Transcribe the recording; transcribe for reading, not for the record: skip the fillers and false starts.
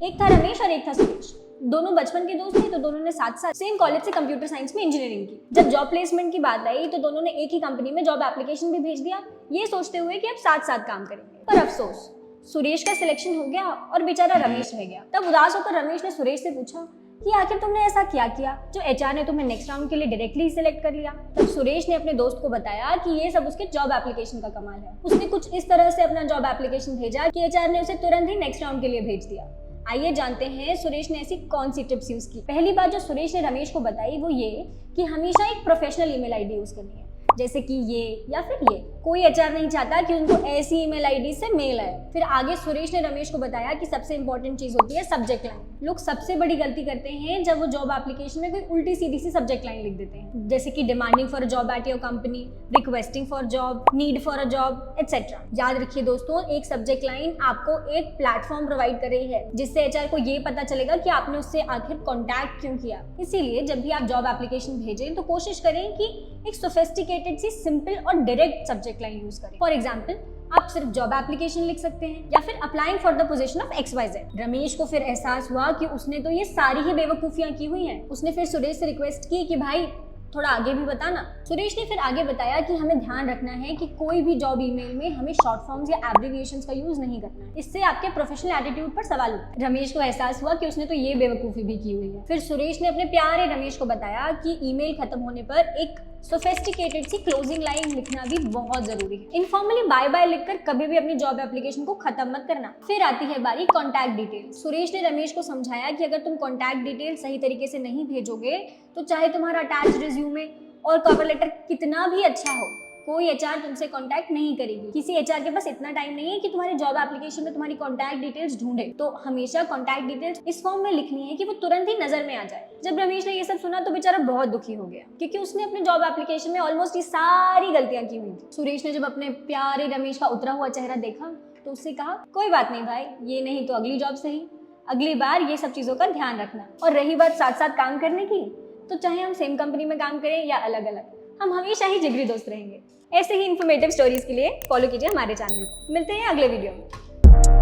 एक था रमेश और एक था सुरेश। दोनों बचपन के दोस्त थे, तो दोनों ने साथ साथ सेम कॉलेज से कंप्यूटर साइंस में इंजीनियरिंग की। जब जॉब प्लेसमेंट की बात आई तो दोनों ने एक ही कंपनी में जॉब एप्लीकेशन भी भेज दिया, ये सोचते हुए कि अब साथ साथ काम करेंगे। पर अफसोस, सुरेश का सिलेक्शन हो गया और बेचारा रमेश रह गया। तब उदास होकर रमेश ने सुरेश से पूछा कि आखिर तुमने ऐसा क्या किया जो एचआर ने तुम्हें नेक्स्ट राउंड के लिए डायरेक्टली सिलेक्ट कर लिया। तब सुरेश ने अपने दोस्त को बताया कि ये सब उसके जॉब एप्लीकेशन का कमाल है। उसने कुछ इस तरह से अपना जॉब एप्लीकेशन भेजा कि एचआर ने उसे तुरंत ही नेक्स्ट राउंड के लिए भेज दिया। आइए जानते हैं सुरेश ने ऐसी कौन सी टिप्स यूज की। पहली बात जो सुरेश ने रमेश को बताई वो ये कि हमेशा एक प्रोफेशनल ईमेल आईडी यूज करनी है, जैसे कि ये या फिर ये। कोई एचआर नहीं चाहता कि उनको ऐसी ईमेल आईडी से मेल आए। फिर आगे सुरेश ने रमेश को बताया कि सबसे इंपॉर्टेंट चीज होती है सब्जेक्ट लाइन। लोग सबसे बड़ी गलती करते हैं जब वो जॉब एप्लीकेशन में कोई उल्टी सीधी सी सब्जेक्ट लाइन लिख देते हैं, जैसे कि demanding for a job at your company, requesting for job, need for a job etcetera. याद रखिए दोस्तों, एक सब्जेक्ट लाइन आपको एक प्लेटफॉर्म प्रोवाइड कर रही है जिससे एचआर को ये पता चलेगा कि आपने उससे आखिर कॉन्टैक्ट क्यों किया। इसीलिए जब भी आप जॉब एप्लीकेशन भेजें तो कोशिश करें कि एक सोफिस्टिकेटेड सी सिंपल और डायरेक्ट सब्जेक्ट लाइन यूज करें। फॉर एग्जांपल, आप सिर्फ जॉब एप्लीकेशन लिख सकते हैं या फिर applying for the position of XYZ। Ramesh को फिर एहसास हुआ कि उसने तो ये सारी ही बेवकूफियां की हुई हैं। उसने फिर सुरेश से रिक्वेस्ट की कि भाई थोड़ा आगे भी बताना। सुरेश ने फिर आगे बताया कि हमें ध्यान रखना है कि कोई भी जॉब ईमेल में हमें शॉर्ट फॉर्म्स या एब्रिविएशंस का यूज नहीं करना है, इससे आपके प्रोफेशनल एटीट्यूड पर सवाल उठता है। रमेश को एहसास हुआ कि उसने तो ये बेवकूफी भी की हुई है। फिर सुरेश ने अपने प्यारे रमेश को बताया कि ईमेल खत्म होने पर एक सोफिस्टिकेटेड सी क्लोजिंग लाइन लिखना भी बहुत जरूरी है। इनफॉर्मली बाय बाय लिखकर कभी भी अपनी जॉब एप्लीकेशन को खत्म मत करना। फिर आती है बारी कॉन्टैक्ट डिटेल। सुरेश ने रमेश को समझाया कि अगर तुम कॉन्टैक्ट डिटेल सही तरीके से नहीं भेजोगे तो चाहे तुम्हारा अटैच रिज्यूमे और कवर लेटर कितना भी अच्छा हो, कोई एचआर तुमसे कांटेक्ट नहीं करेगी। किसी एचआर के पास इतना टाइम नहीं है कि तुम्हारी जॉब एप्लीकेशन में तुम्हारी कांटेक्ट डिटेल्स ढूंढे। तो हमेशा कांटेक्ट डिटेल्स इस फॉर्म में लिखनी है कि वो तुरंत ही नजर में आ जाए। जब रमेश ने ये सब सुना तो बेचारा बहुत दुखी हो गया, क्योंकि उसने अपने जॉब एप्लीकेशन में ऑलमोस्ट ये सारी गलतियां की हुई थी। सुरेश ने जब अपने प्यारे रमेश का उतरा हुआ चेहरा देखा तो उससे कहा, कोई बात नहीं भाई, ये नहीं तो अगली जॉब सही, अगली बार ये सब चीजों का ध्यान रखना। और रही बात साथ साथ काम करने की, तो चाहे हम सेम कंपनी में काम करें या अलग अलग, हम हमेशा ही जिगरी दोस्त रहेंगे। ऐसे ही इन्फॉर्मेटिव स्टोरीज के लिए फॉलो कीजिए हमारे चैनल को। मिलते हैं अगले वीडियो में।